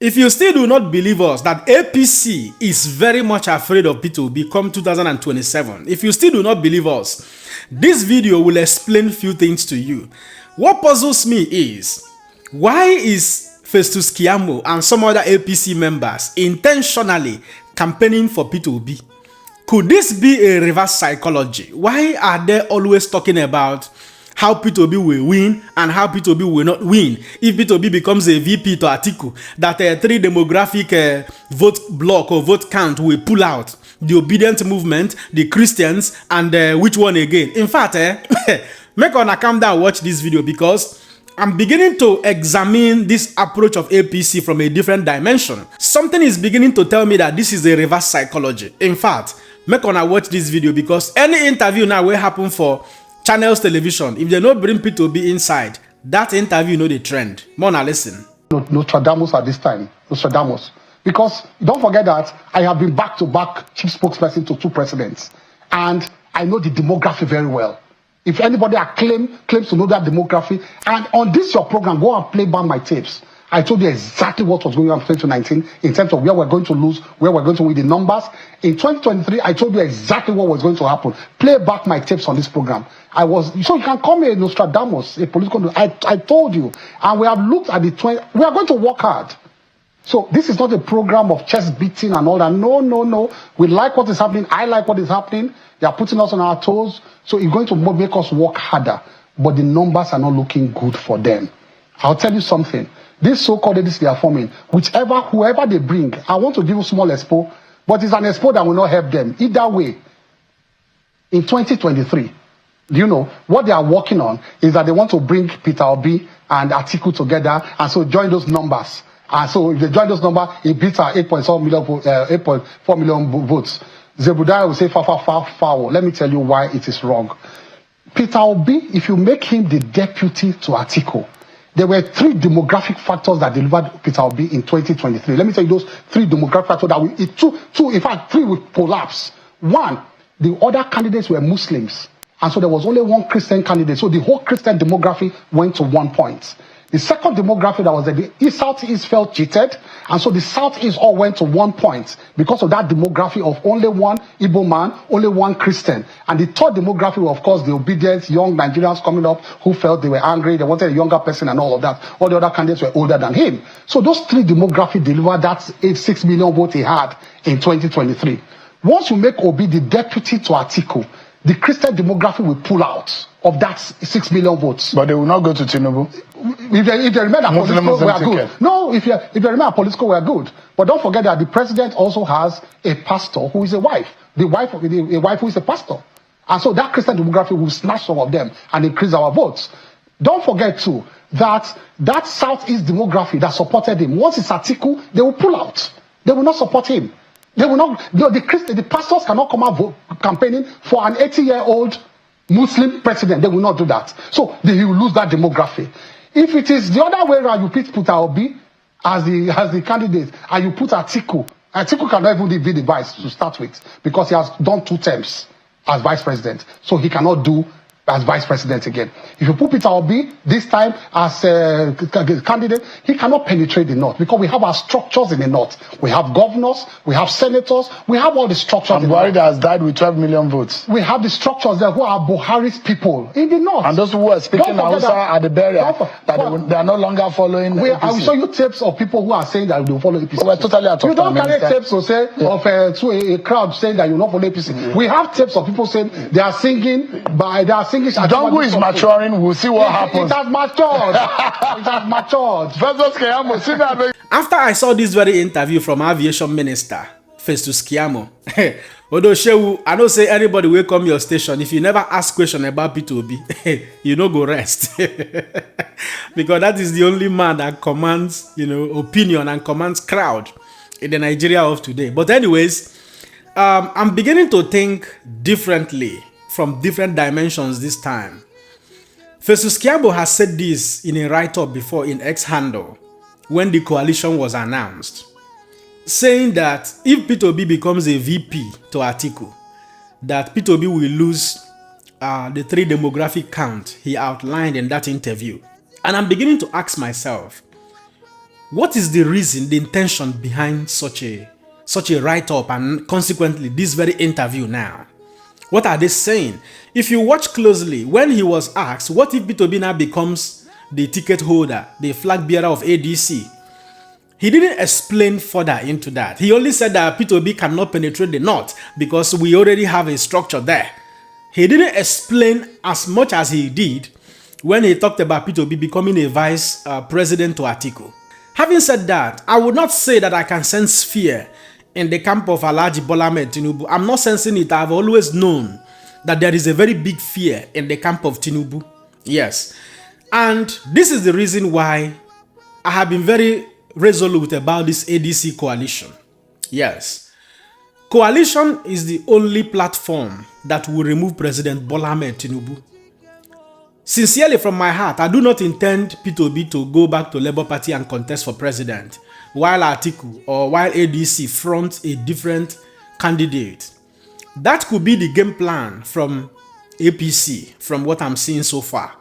If you still do not believe us that APC is very much afraid of Peter Obi come 2027, if you still do not believe us, this video will explain few things to you. What puzzles me is, why is Festus Kyamo and some other APC members intentionally campaigning for Peter Obi? Could this be a reverse psychology? Why are they always talking about how Peter Obi will win and how Peter Obi will not win if Peter Obi becomes a VP to Atiku? That three demographic vote block or vote count will pull out the Obident movement, the Christians, and which one again? In fact, make on a calm down, watch this video, because I'm beginning to examine this approach of APC from a different dimension. Something is beginning to tell me that this is a reverse psychology. In fact, make on a watch this video, because any interview now will happen for Channels Television. If they don't bring Peter Obi inside, that interview know the trend. More now listen. Nostradamus at this time. Nostradamus. Because don't forget that I have been back-to-back chief spokesperson to two presidents. And I know the demography very well. If anybody claims to know that demography, and on this your program, go and play back my tapes. I told you exactly what was going on in 2019 in terms of where we're going to lose, where we're going to win the numbers. In 2023, I told you exactly what was going to happen. Play back my tapes on this program. So you can call me a Nostradamus, a political. I told you, and we have looked at we are going to work hard. So this is not a program of chest beating and all that. No. We like what is happening. I like what is happening. They are putting us on our toes. So it's going to make us work harder. But the numbers are not looking good for them. I'll tell you something. This so-called edits they are forming, whoever they bring, I want to give you small expo, but it's an expo that will not help them. Either way, in 2023, you know, what they are working on is that they want to bring Peter Obi and Atiku together, and so join those numbers. And so if they join those numbers, it beats our 8.4 million votes. Zebudaya will say, foul. Let me tell you why it is wrong. Peter Obi, if you make him the deputy to Atiku, there were three demographic factors that delivered Peter Obi in 2023. Let me tell you those three demographic factors that three will collapse. One, the other candidates were Muslims. And so there was only one Christian candidate. So the whole Christian demography went to 1 point. The second demography that was that the Southeast felt cheated, and so the Southeast all went to 1 point because of that demography of only one Igbo man, only one Christian. And the third demography was, of course, the obedient young Nigerians coming up who felt they were angry, they wanted a younger person and all of that. All the other candidates were older than him. So those three demographics delivered that 6 million vote he had in 2023. Once you make Obi the deputy to Atiku, the Christian demography will pull out of that 6 million votes. But they will not go to Tinubu. If they remain at political, we are good. No, if they remain at political, we are good. But don't forget that the president also has a pastor who is a wife. A wife who is a pastor. And so that Christian demography will snatch some of them and increase our votes. Don't forget too that Southeast demography that supported him, once it's Atiku, they will pull out. They will not support him. They will not. The pastors cannot come out campaigning for an 80-year-old Muslim president. They will not do that. So he will lose that demography. If it is the other way around, you put Peter Obi as the candidate and you put Atiku cannot even be the vice to start with because he has done 2 terms as vice president. So he cannot do as vice president again. If you put Peter Obi this time as a candidate, he cannot penetrate the north because we have our structures in the north. We have governors, we have senators, we have all the structures. And Buhari has died with 12 million votes. We have the structures there who are Buhari's people in the north. And those who are speaking Hausa at the barrier, they are no longer following APC. I will show you tapes of people who are saying that they will follow APC. We're totally out of You don't carry tapes to say of a crowd saying that you will not follow APC. We have tapes of people saying they are singing. Jungle is maturing. We'll see what happens. It has matured. It has matured. Festus Kyamo, after I saw this very interview from Aviation Minister Festus Kyamo, although Shehu, I don't say anybody will come your station if you never ask question about Peter Obi, you no go rest. Because that is the only man that commands, opinion and commands crowd in the Nigeria of today. But anyways, I'm beginning to think differently from different dimensions this time. Festus Kyamo has said this in a write-up before in X handle when the coalition was announced, saying that if Peter Obi becomes a VP to Atiku, that Peter Obi will lose the 3 demographic count he outlined in that interview. And I'm beginning to ask myself, What is the reason, the intention behind such a write-up and consequently this very interview now? What are they saying? If you watch closely, when he was asked, what if Peter Obi now becomes the ticket holder, the flag bearer of ADC? He didn't explain further into that. He only said that Peter Obi cannot penetrate the north because we already have a structure there. He didn't explain as much as he did when he talked about Peter Obi becoming a vice president to Atiku. Having said that, I would not say that I can sense fear in the camp of Alhaji Bola Tinubu. I'm not sensing it. I've always known that there is a very big fear in the camp of Tinubu. Yes. And this is the reason why I have been very resolute about this ADC coalition. Yes. Coalition is the only platform that will remove President Bola Tinubu. Sincerely from my heart, I do not intend Peter Obi to go back to Labour Party and contest for president, while Atiku or while ADC front a different candidate. That could be the game plan from APC, from what I'm seeing so far.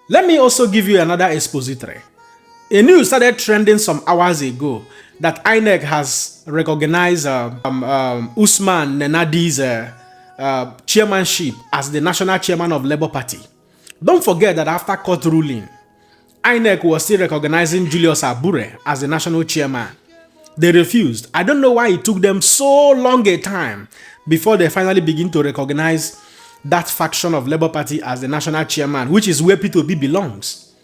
Let me also give you another expository. A news started trending some hours ago that INEC has recognized Usman Nenadi's chairmanship as the national chairman of Labour Party. Don't forget that after court ruling, INEC was still recognizing Julius Abure as the national chairman. They refused. I don't know why it took them so long a time before they finally begin to recognize that faction of Labour Party as the national chairman, which is where Peter Obi belongs.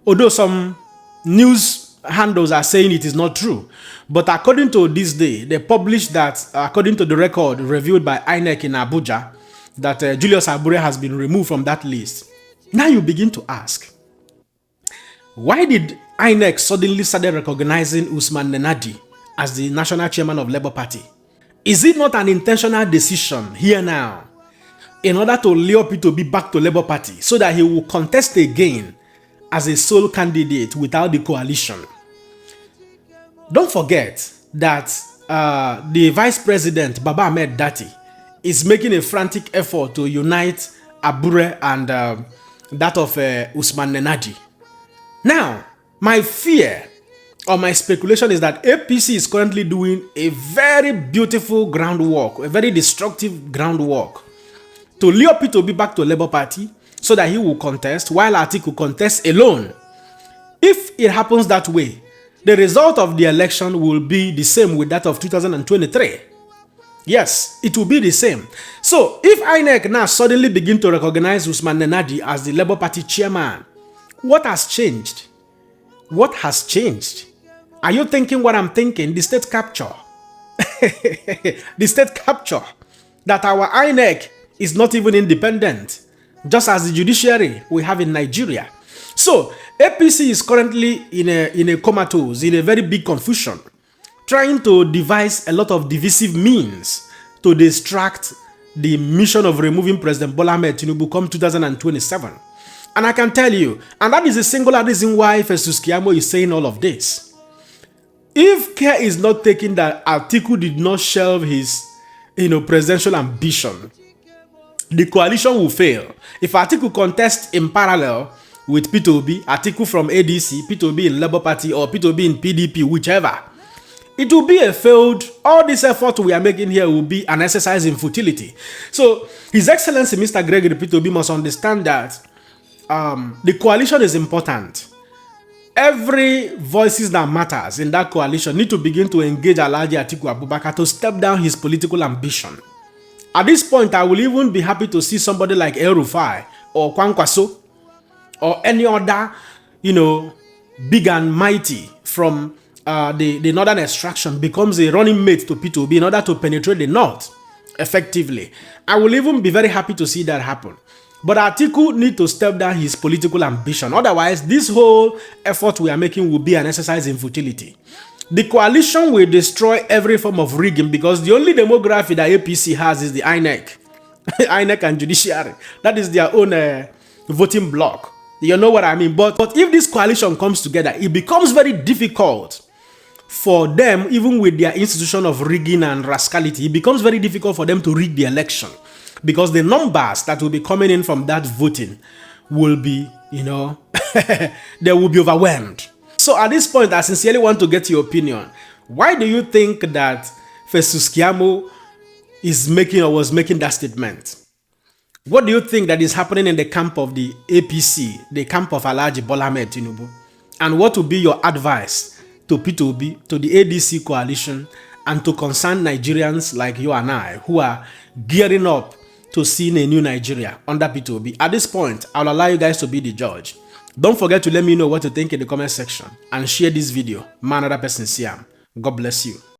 Although some news handles are saying it is not true. But according to this day, they published that, according to the record reviewed by INEC in Abuja, that Julius Abure has been removed from that list. Now you begin to ask, why did INEC suddenly started recognizing Usman Nenadi as the national chairman of Labour Party? Is it not an intentional decision here now in order to lure Peter Obi back to Labour Party so that he will contest again as a sole candidate without the coalition? Don't forget that the Vice President, Baba Ahmed Dati, is making a frantic effort to unite Abure and that of Usman Nenadi. Now, my fear or my speculation is that APC is currently doing a very beautiful groundwork, a very destructive groundwork to lure Peter Obi back to Labour Party so that he will contest while Atiku contests alone. If it happens that way, the result of the election will be the same with that of 2023. Yes, it will be the same. So, if INEC now suddenly begin to recognize Usman Nenadi as the Labour Party chairman, what has changed? What has changed? Are you thinking what I'm thinking? The state capture. The state capture. That our INEC is not even independent, just as the judiciary we have in Nigeria. So, APC is currently in a comatose, in a very big confusion, trying to devise a lot of divisive means to distract the mission of removing President Bola Tinubu come 2027. And I can tell you, and that is the singular reason why Festus Kyamo is saying all of this. If care is not taken that Atiku did not shelve his presidential ambition, the coalition will fail. If Atiku contests in parallel with Peter Obi, Atiku from ADC, Peter Obi in Labour Party, or Peter Obi in PDP, whichever, it will be a failed, all this effort we are making here will be an exercise in futility. So, His Excellency Mr. Gregory Peter Obi must understand that the coalition is important. Every voices that matters in that coalition need to begin to engage Alhaji Atiku Abubakar to step down his political ambition. At this point, I will even be happy to see somebody like El Rufai or Kwankwaso or any other, big and mighty from the northern extraction becomes a running mate to Peter Obi in order to penetrate the north effectively. I will even be very happy to see that happen. But Atiku need to step down his political ambition. Otherwise, this whole effort we are making will be an exercise in futility. The coalition will destroy every form of rigging because the only demography that APC has is the INEC. INEC and judiciary. That is their own voting bloc. You know what I mean? But if this coalition comes together, it becomes very difficult for them, even with their institution of rigging and rascality, it becomes very difficult for them to rig the election. Because the numbers that will be coming in from that voting will be, they will be overwhelmed. So at this point, I sincerely want to get your opinion. Why do you think that Festus Kyamo is making or was making that statement? What do you think that is happening in the camp of the APC, the camp of Alhaji Bola Tinubu? And what will be your advice to Peter Obi, to the ADC coalition, and to concerned Nigerians like you and I, who are gearing up to see a new Nigeria under Peter Obi? At this point, I'll allow you guys to be the judge. Don't forget to let me know what you think in the comment section and share this video. Man, another person, Siam. God bless you.